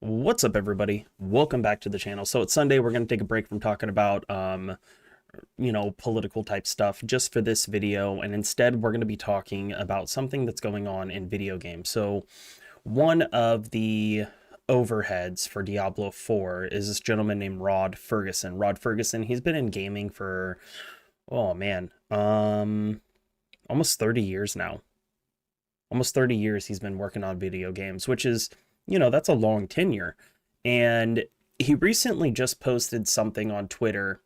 What's up, everybody? Welcome back to the channel. So it's Sunday. We're going to take a break from talking about, political type stuff just for this video. And instead, we're going to be talking about something that's going on in video games. So one of the overheads for Diablo 4 is this gentleman named Rod Ferguson. Rod Ferguson, he's been in gaming for, oh man, almost 30 years now. Almost 30 years he's been working on video games, which is, that's a long tenure. And he recently just posted something on Twitter.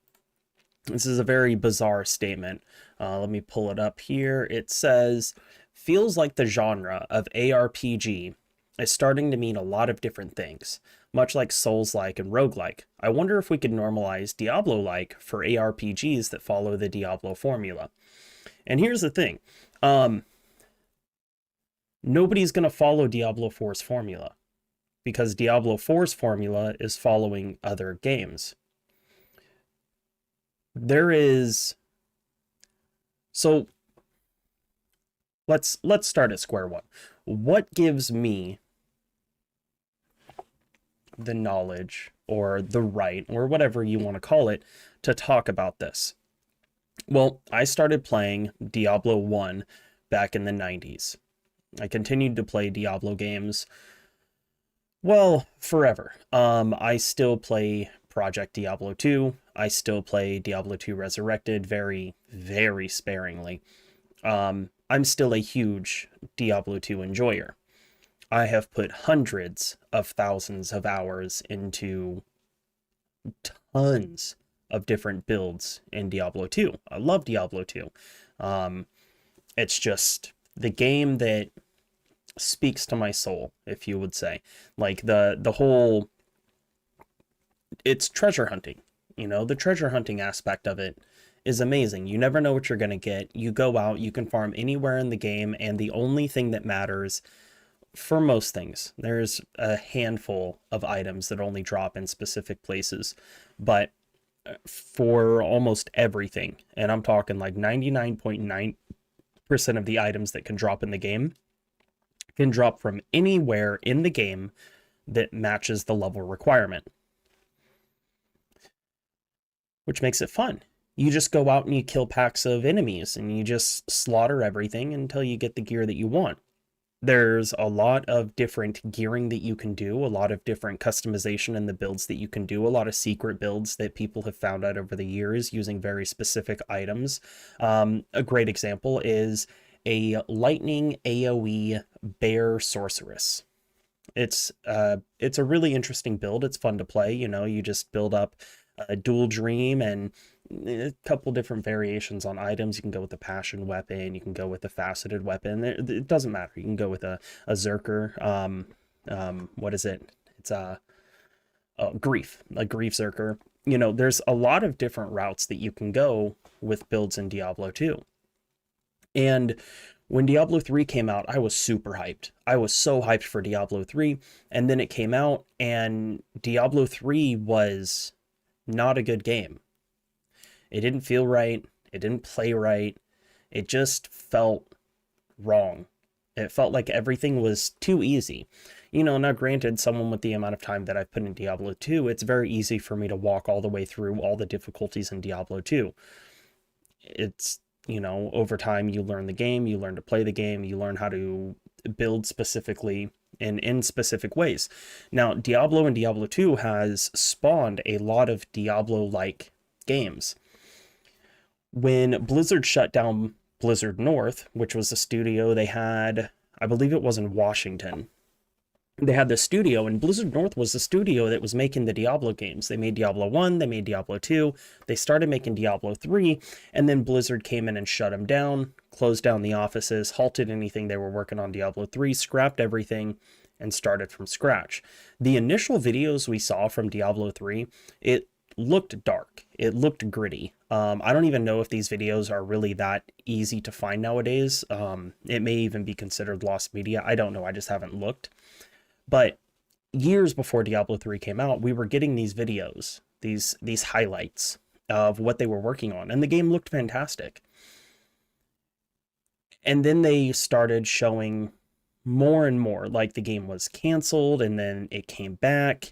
This is a very bizarre statement. Let me pull it up here. It says, feels like the genre of ARPG is starting to mean a lot of different things, much like Souls-like and roguelike. I wonder if we could normalize Diablo-like for ARPGs that follow the Diablo formula. And here's the thing. Nobody's going to follow Diablo 4's formula because Diablo 4's formula is following other games. So let's start at square one. What gives me the knowledge or the right or whatever you want to call it to talk about this? Well, I started playing Diablo 1 back in the 90s. I continued to play Diablo games, well, forever. I still play Project Diablo 2. I still play Diablo 2 Resurrected very, very sparingly. I'm still a huge Diablo 2 enjoyer. I have put hundreds of thousands of hours into tons of different builds in Diablo 2. I love Diablo 2. It's just the game that speaks to my soul, if you would say. Like the whole, it's treasure hunting. The treasure hunting aspect of it is amazing. You never know what you're going to get. You go out, you can farm anywhere in the game, and the only thing that matters for most things, there's a handful of items that only drop in specific places, but for almost everything, and I'm talking like 99.9% of the items that can drop in the game can drop from anywhere in the game that matches the level requirement, which makes it fun. You just go out and you kill packs of enemies and you just slaughter everything until you get the gear that you want. There's a lot of different gearing that you can do, a lot of different customization in the builds that you can do, a lot of secret builds that people have found out over the years using very specific items. A great example is a lightning AoE bear sorceress. It's a really interesting build. It's fun to play. You just build up a dual dream and a couple different variations on items. You can go with the passion weapon. You can go with the faceted weapon. It doesn't matter. You can go with a Zerker. What is it? It's a grief Zerker. There's a lot of different routes that you can go with builds in Diablo 2. And when Diablo 3 came out, I was super hyped. I was so hyped for Diablo 3. And then it came out, and Diablo 3 was not a good game. It didn't feel right. It didn't play right. It just felt wrong. It felt like everything was too easy. Now granted, someone with the amount of time that I've put in Diablo 2, it's very easy for me to walk all the way through all the difficulties in Diablo 2. It's, over time you learn the game, you learn to play the game, you learn how to build specifically and in specific ways. Now, Diablo and Diablo 2 has spawned a lot of Diablo-like games. When Blizzard shut down Blizzard North, which was a studio they had, I believe it was in Washington, they had this studio, and Blizzard North was the studio that was making the Diablo games. They made Diablo 1, they made Diablo 2, they started making Diablo 3, and then Blizzard came in and shut them down, closed down the offices, halted anything they were working on Diablo 3, scrapped everything, and started from scratch. The initial videos we saw from Diablo 3, it looked dark. It looked gritty. I don't even know if these videos are really that easy to find nowadays. It may even be considered lost media. I don't know. I just haven't looked. But years before Diablo 3 came out, we were getting these videos, these highlights of what they were working on, and the game looked fantastic. And then they started showing more and more like the game was canceled and then it came back.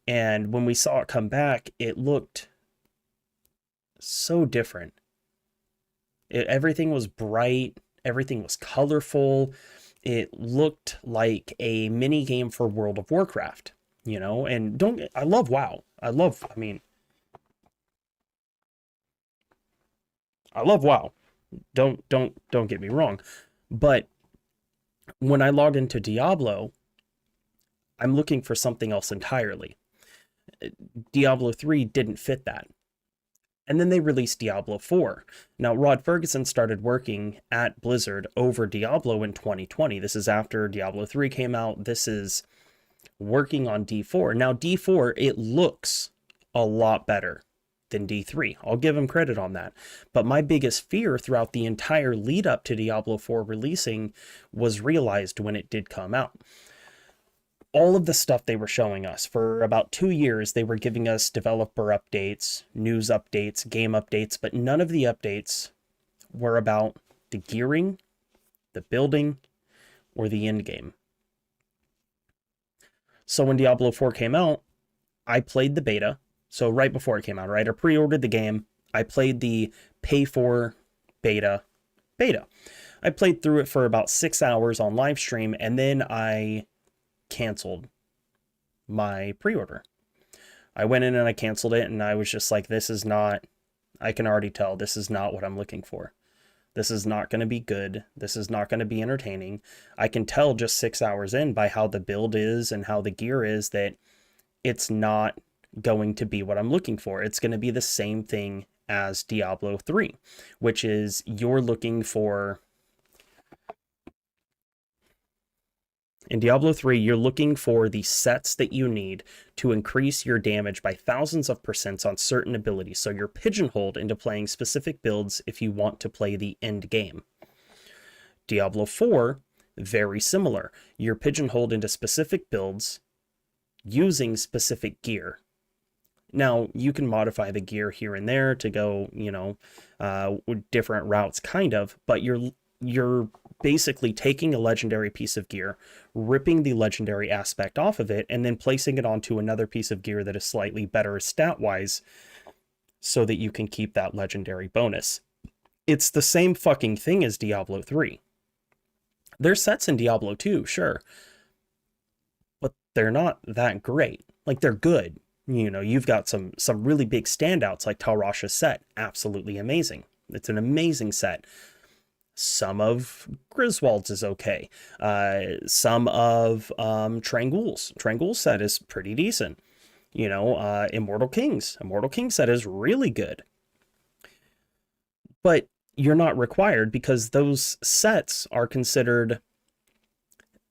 And when we saw it come back, it looked so different. Everything was bright, everything was colorful. It looked like a mini game for World of Warcraft, you know? And I love WoW. I love WoW. Don't get me wrong. But when I log into Diablo, I'm looking for something else entirely. Diablo 3 didn't fit that. And then they released Diablo 4. Now, Rod Ferguson started working at Blizzard over Diablo in 2020. This is after Diablo 3 came out. This is working on D4. Now, D4, it looks a lot better than D3. I'll give him credit on that. But my biggest fear throughout the entire lead up to Diablo 4 releasing was realized when it did come out. All of the stuff they were showing us for about 2 years, they were giving us developer updates, news updates, game updates, but none of the updates were about the gearing, the building, or the end game. So when Diablo 4 came out, I played the beta. So right before it came out, right? I pre-ordered the game. I played the pay for beta. I played through it for about 6 hours on live stream, and then I canceled my pre-order. I went in and I canceled it, and I was just like, this is not, I can already tell this is not what I'm looking for. This is not going to be good. This is not going to be entertaining. I can tell just 6 hours in by how the build is and how the gear is that it's not going to be what I'm looking for. It's going to be the same thing as Diablo 3, which is you're looking for... In Diablo 3, you're looking for the sets that you need to increase your damage by thousands of percents on certain abilities, so you're pigeonholed into playing specific builds if you want to play the end game. Diablo 4, very similar. You're pigeonholed into specific builds using specific gear. Now, you can modify the gear here and there to go, different routes, kind of, but you're basically taking a legendary piece of gear, ripping the legendary aspect off of it, and then placing it onto another piece of gear that is slightly better stat-wise so that you can keep that legendary bonus. It's the same fucking thing as Diablo 3. There's sets in Diablo 2, sure, but they're not that great. Like, they're good. You've got some really big standouts like Talrasha's set. Absolutely amazing. It's an amazing set. Some of Griswold's is okay. Some of Trangul's set is pretty decent. Immortal King's set is really good. But you're not required because those sets are considered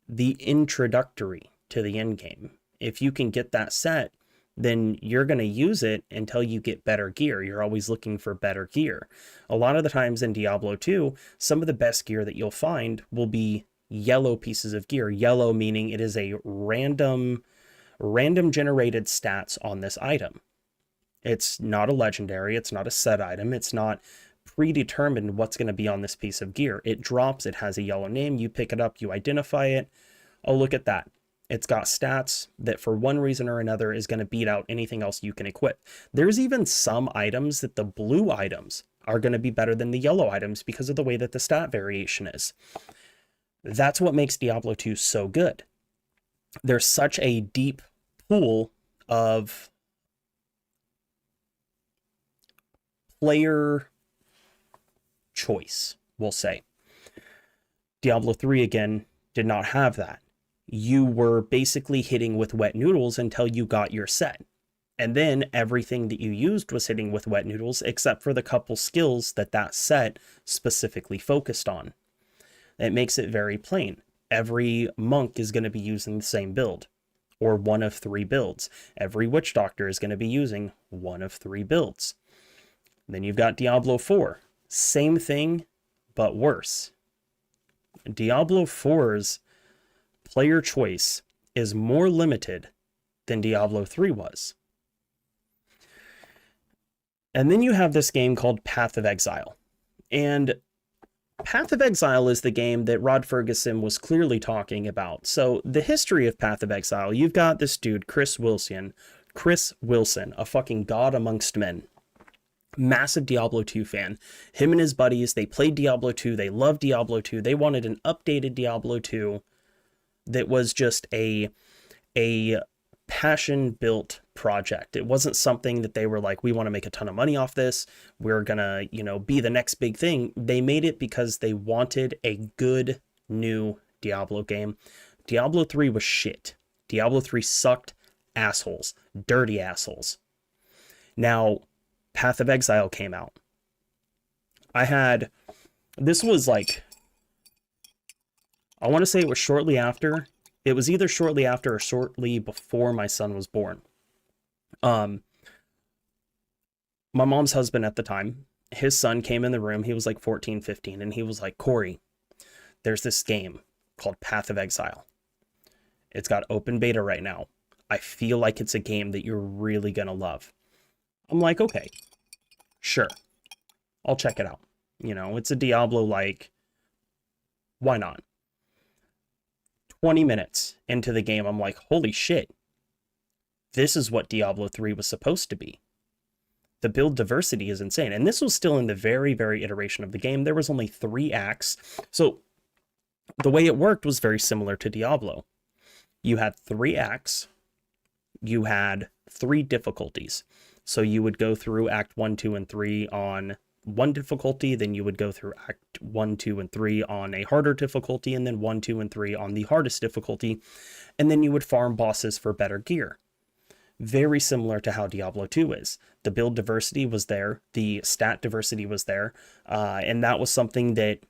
the introductory to the end game. If you can get that set, then you're going to use it until you get better gear. You're always looking for better gear. A lot of the times in Diablo 2, some of the best gear that you'll find will be yellow pieces of gear. Yellow meaning it is a random generated stats on this item. It's not a legendary, it's not a set item, it's not predetermined what's going to be on this piece of gear. It drops, it has a yellow name, you pick it up, you identify it. Oh, look at that. It's got stats that for one reason or another is going to beat out anything else you can equip. There's even some items that the blue items are going to be better than the yellow items because of the way that the stat variation is. That's what makes Diablo 2 so good. There's such a deep pool of player choice, we'll say. Diablo 3, again, did not have that. You were basically hitting with wet noodles until you got your set. And then everything that you used was hitting with wet noodles, except for the couple skills that set specifically focused on. It makes it very plain. Every monk is going to be using the same build, or one of 3 builds. Every witch doctor is going to be using one of 3 builds. Then you've got Diablo 4. Same thing, but worse. Diablo 4's player choice is more limited than Diablo 3 was. And then you have this game called Path of Exile. And Path of Exile is the game that Rod Ferguson was clearly talking about. So the history of Path of Exile, you've got this dude, Chris Wilson, a fucking god amongst men. Massive Diablo 2 fan. Him and his buddies, they played Diablo 2, they loved Diablo 2, they wanted an updated Diablo 2 that was just a passion-built project. It wasn't something that they were like, we want to make a ton of money off this, we're gonna, be the next big thing. They made it because they wanted a good new Diablo game. Diablo 3 was shit. Diablo 3 sucked assholes. Dirty assholes. Now, Path of Exile came out. This was like, I want to say it was shortly after. It was either shortly after or shortly before my son was born. My mom's husband at the time, his son came in the room. He was like 14, 15, and he was like, Corey, there's this game called Path of Exile. It's got open beta right now. I feel like it's a game that you're really going to love. I'm like, okay, sure. I'll check it out. It's a Diablo, like, why not? 20 minutes into the game, I'm like, holy shit. This is what Diablo 3 was supposed to be. The build diversity is insane. And this was still in the very, very iteration of the game. There was only 3 acts. So the way it worked was very similar to Diablo. You had 3 acts. You had 3 difficulties. So you would go through Act 1, 2, and 3 on one difficulty, then you would go through Act 1, 2, and 3 on a harder difficulty, and then 1, 2, and 3 on the hardest difficulty, and then you would farm bosses for better gear. Very similar to how Diablo 2 is. The build diversity was there, the stat diversity was there, and that was something that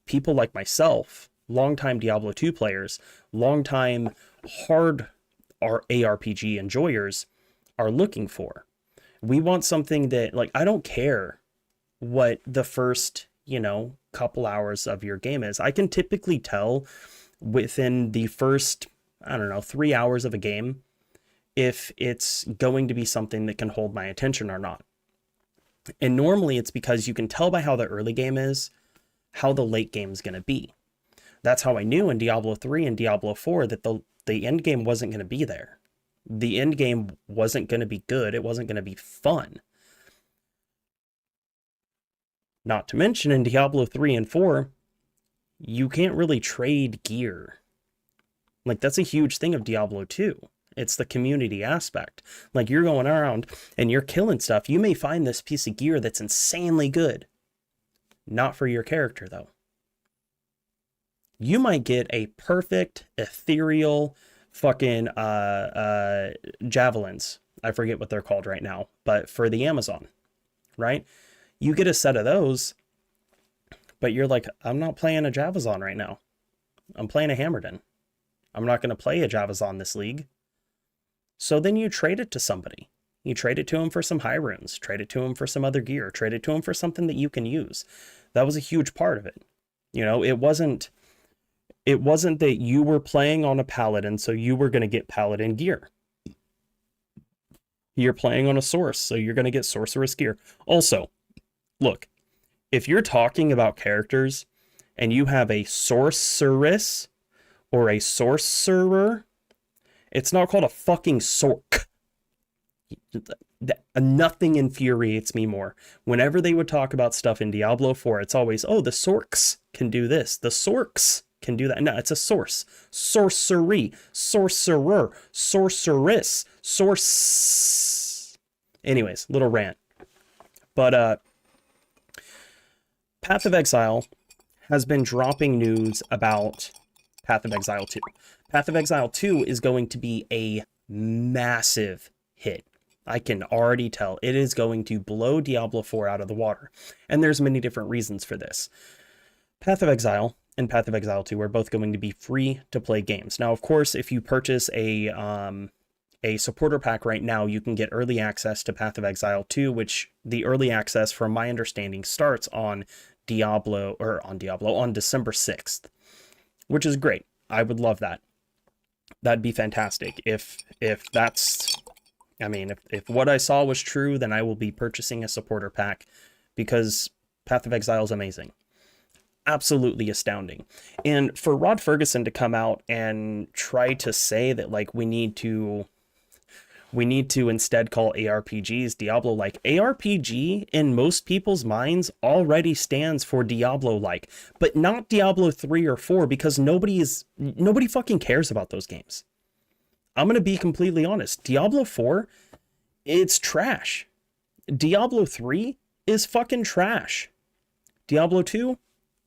people like myself, longtime Diablo 2 players, longtime hard ARPG enjoyers, are looking for. We want something that, like, I don't care what the first, couple hours of your game is. I can typically tell within the first, 3 hours of a game if it's going to be something that can hold my attention or not. And normally it's because you can tell by how the early game is, how the late game is going to be. That's how I knew in Diablo 3 and Diablo 4 that the end game wasn't going to be there. The end game wasn't going to be good. It wasn't going to be fun. Not to mention in Diablo 3 and 4, you can't really trade gear. Like, that's a huge thing of Diablo 2. It's the community aspect. Like, you're going around and you're killing stuff. You may find this piece of gear that's insanely good. Not for your character, though. You might get a perfect, ethereal, fucking javelins. I forget what they're called right now, but for the Amazon, right? You get a set of those, but you're like, I'm not playing a Javazon right now. I'm playing a Hammerden. I'm not going to play a Javazon this league. So then you trade it to somebody. You trade it to them for some high runes, trade it to them for some other gear, trade it to them for something that you can use. That was a huge part of it. It wasn't that you were playing on a paladin, so you were going to get paladin gear. You're playing on a source, so you're going to get sorceress gear. Also, look, if you're talking about characters and you have a sorceress or a sorcerer, it's not called a fucking sorc. Nothing infuriates me more. Whenever they would talk about stuff in Diablo 4, it's always, oh, the sorcs can do this. The sorcs can do that. No, it's a source. Sorcery, sorcerer, sorceress, source. Anyways, little rant. But Path of Exile has been dropping news about Path of Exile 2. Path of Exile 2 is going to be a massive hit. I can already tell it is going to blow Diablo 4 out of the water. And there's many different reasons for this. Path of Exile and Path of Exile 2 are both going to be free to play games. Now, of course, if you purchase a supporter pack right now, you can get early access to Path of Exile 2, which the early access, from my understanding, starts on December 6th, which is great. I would love that. That'd be fantastic. If that's, if what I saw was true, then I will be purchasing a supporter pack because Path of Exile is amazing. absolutely astounding. And for Rod Ferguson to come out and try to say that like we need to instead call ARPGs Diablo like, ARPG in most people's minds already stands for Diablo like, but not Diablo 3 or 4 because nobody fucking cares about those games. I'm going to be completely honest. Diablo 4, it's trash. Diablo 3 is fucking trash. Diablo 2,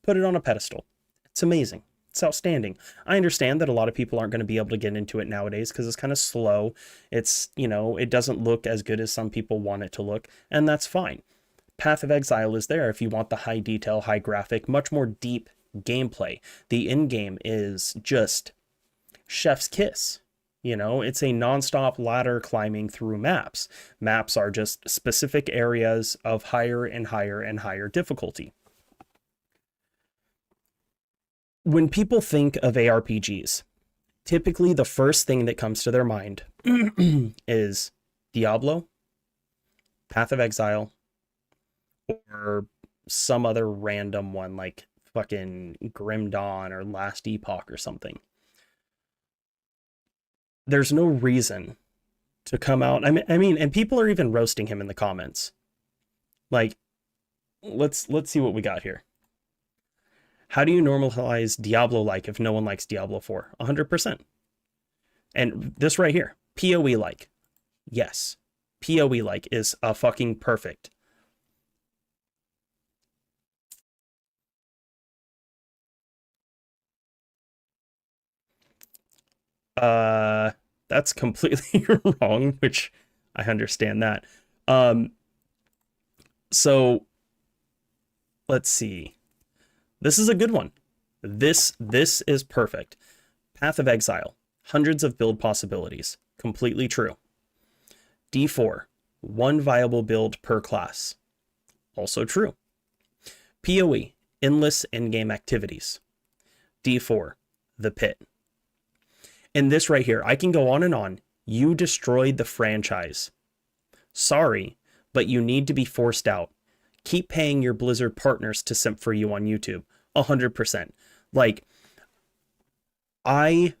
put it on a pedestal. It's amazing. It's outstanding. I understand that a lot of people aren't going to be able to get into it nowadays because it's kind of slow. It's, it doesn't look as good as some people want it to look, and that's fine. Path of Exile is there if you want the high detail, high graphic, much more deep gameplay. The end game is just chef's kiss. It's a nonstop ladder climbing through maps. Maps are just specific areas of higher and higher and higher difficulty. When people think of ARPGs, typically the first thing that comes to their mind is Diablo, Path of Exile, or some other random one like fucking Grim Dawn or Last Epoch or something. There's no reason to come out. I mean, and people are even roasting him in the comments. Like, let's see what we got here. How do you normalize Diablo-like if no one likes Diablo 4? 100%. And this right here, PoE-like. Yes, PoE-like is a fucking perfect. That's completely wrong, which I understand that. So let's see. This is a good one. This is perfect. Path of Exile, hundreds of build possibilities. Completely true. D4, one viable build per class. Also true. PoE, endless endgame activities. D4, the pit. And this right here, I can go on and on. You destroyed the franchise. Sorry, but you need to be forced out. Keep paying your Blizzard partners to simp for you on YouTube. 100%. Like, I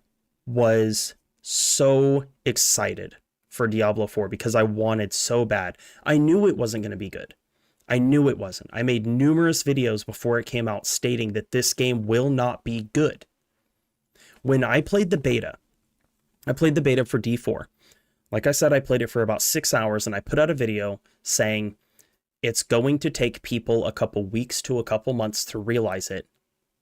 was so excited for Diablo 4 because I wanted so bad. I knew it wasn't going to be good. I knew it wasn't. I made numerous videos before it came out stating that this game will not be good. When I played the beta for D4. Like I said, I played it for about 6 hours and I put out a video saying it's going to take people a couple weeks to a couple months to realize it,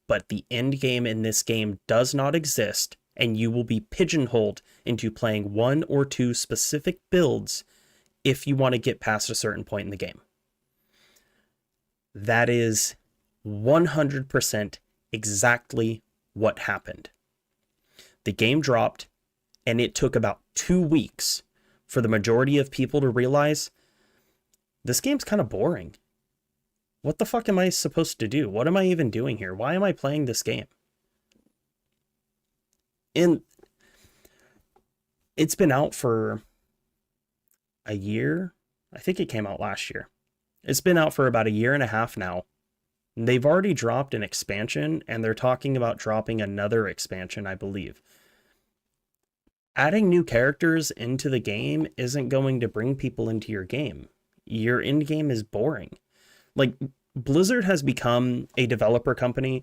but the end game in this game does not exist, and you will be pigeonholed into playing one or two specific builds if you want to get past a certain point in the game. That is 100% exactly what happened. The game dropped, and it took about 2 weeks for the majority of people to realize this game's kind of boring. What the fuck am I supposed to do? What am I even doing here? Why am I playing this game? And it's been out for a year. I think it came out last year. It's been out for about a year and a half now. They've already dropped an expansion, and they're talking about dropping another expansion, I believe. Adding new characters into the game isn't going to bring people into your game. Your end game is boring. Like, Blizzard has become a developer company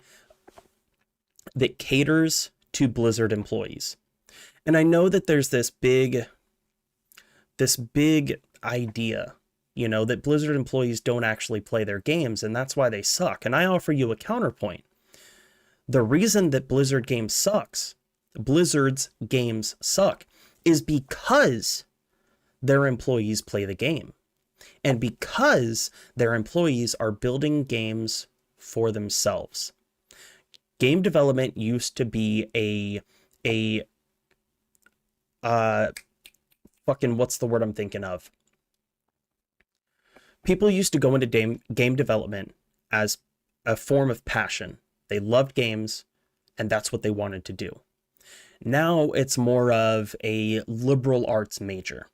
that caters to Blizzard employees. And I know that there's this big idea, that Blizzard employees don't actually play their games, and that's why they suck. And I offer you a counterpoint. The reason that Blizzard's games suck is because their employees play the game. And because their employees are building games for themselves. Game development used to be fucking, what's the word I'm thinking of? People used to go into game development as a form of passion. They loved games, and that's what they wanted to do. Now it's more of a liberal arts major.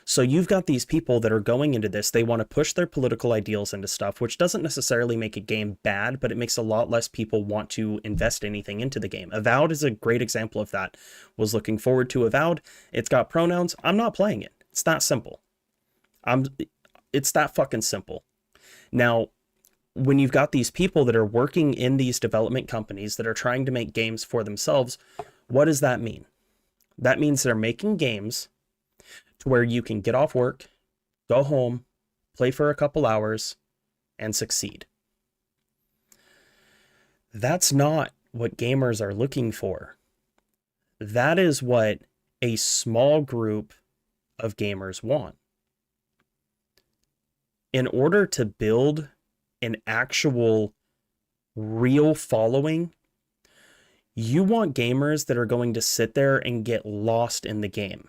So you've got these people that are going into this, they want to push their political ideals into stuff, which doesn't necessarily make a game bad, but it makes a lot less people want to invest anything into the game. Avowed is a great example of that. Was looking forward to Avowed. It's got pronouns. I'm not playing it. It's that simple. It's that fucking simple. Now, when you've got these people that are working in these development companies that are trying to make games for themselves, what does that mean? That means they're making games to where you can get off work, go home, play for a couple hours, and succeed. That's not what gamers are looking for. That is what a small group of gamers want. In order to build an actual real following, you want gamers that are going to sit there and get lost in the game.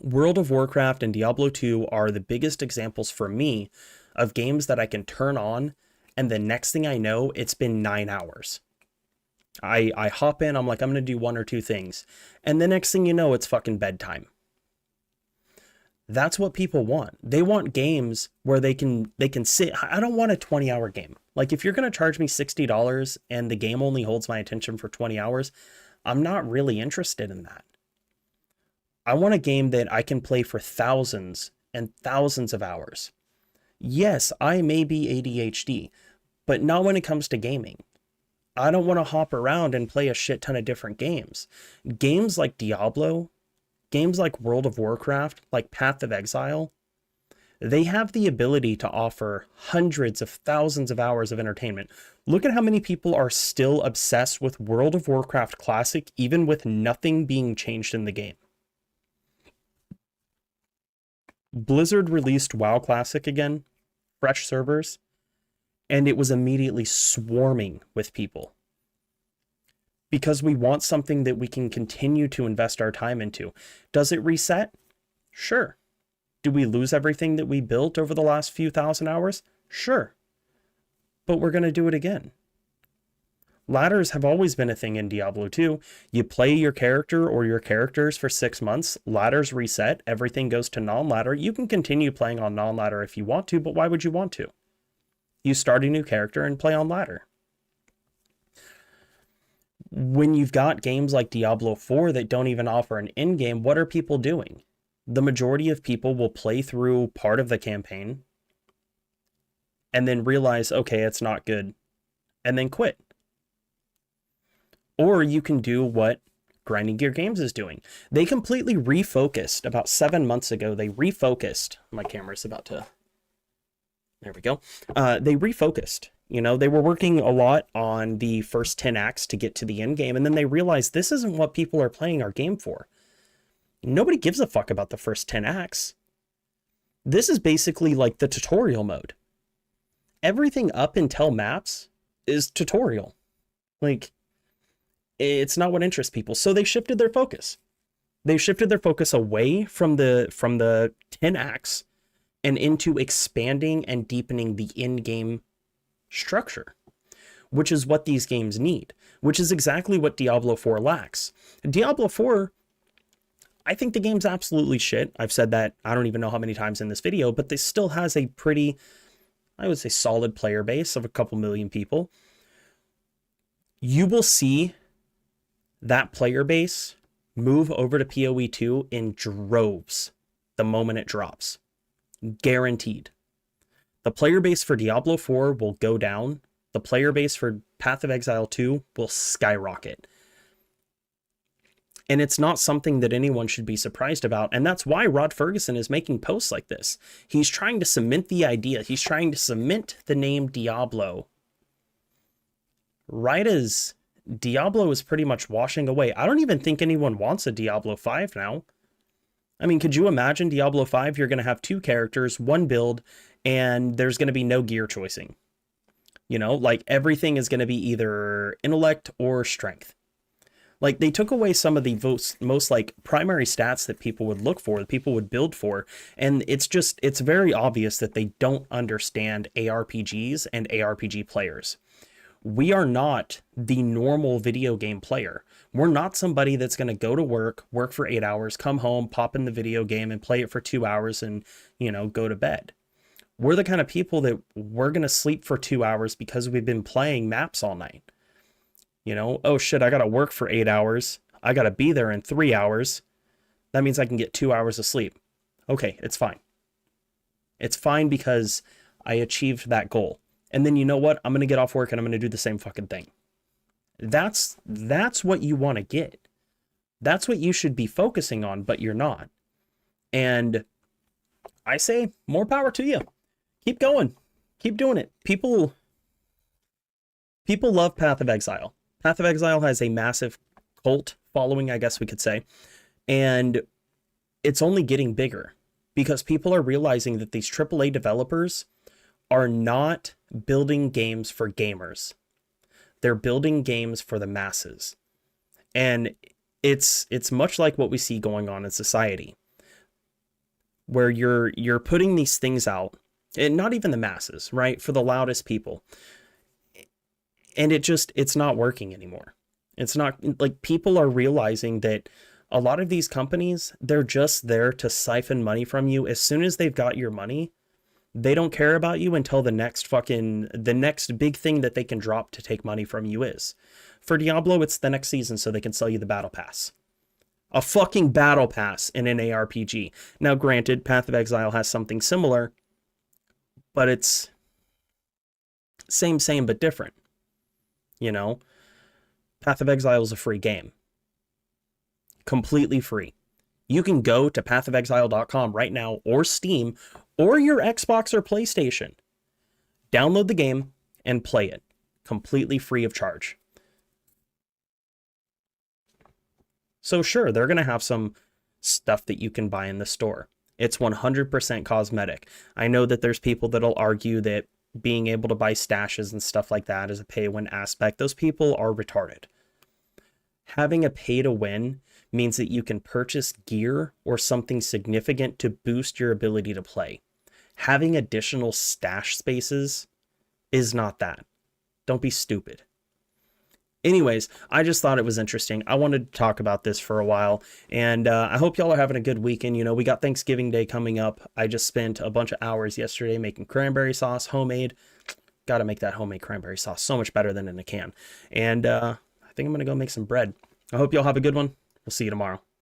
World of Warcraft and Diablo 2 are the biggest examples for me of games that I can turn on, and the next thing I know, it's been 9 hours. I hop in, I'm like, I'm going to do one or two things, and the next thing you know, it's fucking bedtime. That's what people want. They want games where they can sit. I don't want a 20-hour game. Like, if you're going to charge me $60 and the game only holds my attention for 20 hours, I'm not really interested in that. I want a game that I can play for thousands and thousands of hours. Yes, I may be ADHD, but not when it comes to gaming. I don't want to hop around and play a shit ton of different games. Games like Diablo, games like World of Warcraft, like Path of Exile, they have the ability to offer hundreds of thousands of hours of entertainment. Look at how many people are still obsessed with World of Warcraft Classic, even with nothing being changed in the game. Blizzard released WoW Classic again, fresh servers, and it was immediately swarming with people. Because we want something that we can continue to invest our time into. Does it reset? Sure. Do we lose everything that we built over the last few thousand hours? Sure. But we're going to do it again. Ladders have always been a thing in Diablo 2. You play your character or your characters for 6 months, ladders reset, everything goes to non-ladder. You can continue playing on non-ladder if you want to, but why would you want to? You start a new character and play on ladder. When you've got games like Diablo 4 that don't even offer an end game, what are people doing? The majority of people will play through part of the campaign and then realize, okay, it's not good, and then quit. Or you can do what Grinding Gear Games is doing. They completely refocused. About 7 months ago, they refocused. My camera's about to... There we go. They refocused. You know, they were working a lot on the first 10 acts to get to the end game, and then they realized this isn't what people are playing our game for. Nobody gives a fuck about the first 10 acts. This is basically like the tutorial mode. Everything up until maps is tutorial. Like, it's not what interests people. So they shifted their focus. They shifted their focus away from the 10 acts and into expanding and deepening the in-game structure, which is what these games need, which is exactly what Diablo 4 lacks. Diablo 4, I think the game's absolutely shit. I've said that I don't even know how many times in this video, but this still has a pretty, I would say, solid player base of a couple million people. You will see that player base move over to PoE 2 in droves the moment it drops. Guaranteed. The player base for Diablo 4 will go down. The player base for Path of Exile 2 will skyrocket. And it's not something that anyone should be surprised about. And that's why Rod Ferguson is making posts like this. He's trying to cement the idea. He's trying to cement the name Diablo. Right as Diablo is pretty much washing away. I don't even think anyone wants a Diablo 5 now. I mean, could you imagine Diablo 5? You're going to have 2 characters, 1 build, and there's going to be no gear choicing. You know, like everything is going to be either intellect or strength. Like, they took away some of the most like primary stats that people would look for, that people would build for. And it's very obvious that they don't understand ARPGs and ARPG players. We are not the normal video game player. We're not somebody that's going to go to work for 8 hours, come home, pop in the video game and play it for 2 hours and, go to bed. We're the kind of people that we're going to sleep for 2 hours because we've been playing maps all night. Oh shit, I got to work for 8 hours. I got to be there in 3 hours. That means I can get 2 hours of sleep. Okay, it's fine. It's fine because I achieved that goal. And then you know what? I'm going to get off work and I'm going to do the same fucking thing. That's what you want to get. That's what you should be focusing on, but you're not. And I say more power to you. Keep going. Keep doing it. People love Path of Exile. Path of Exile has a massive cult following, I guess we could say. And it's only getting bigger because people are realizing that these AAA developers are not building games for gamers. They're building games for the masses. And it's much like what we see going on in society, where you're putting these things out, and not even the masses, right? For the loudest people. And it's not working anymore. It's not like people are realizing that a lot of these companies, they're just there to siphon money from you. As soon as they've got your money, they don't care about you until the next big thing that they can drop to take money from you is. For Diablo, it's the next season so they can sell you the battle pass. A fucking battle pass in an ARPG. Now, granted, Path of Exile has something similar, but it's same but different. Path of Exile is a free game. Completely free. You can go to pathofexile.com right now, or Steam, or your Xbox or PlayStation. Download the game and play it. Completely free of charge. So sure, they're going to have some stuff that you can buy in the store. It's 100% cosmetic. I know that there's people that'll argue that being able to buy stashes and stuff like that is a pay-to-win aspect. Those people are retarded. Having a pay-to-win means that you can purchase gear or something significant to boost your ability to play. Having additional stash spaces is not that. Don't be stupid. Anyways, I just thought it was interesting. I wanted to talk about this for a while, and I hope y'all are having a good weekend. We got Thanksgiving Day coming up. I just spent a bunch of hours yesterday making cranberry sauce, homemade. Got to make that homemade cranberry sauce so much better than in a can. And I think I'm going to go make some bread. I hope y'all have a good one. We'll see you tomorrow.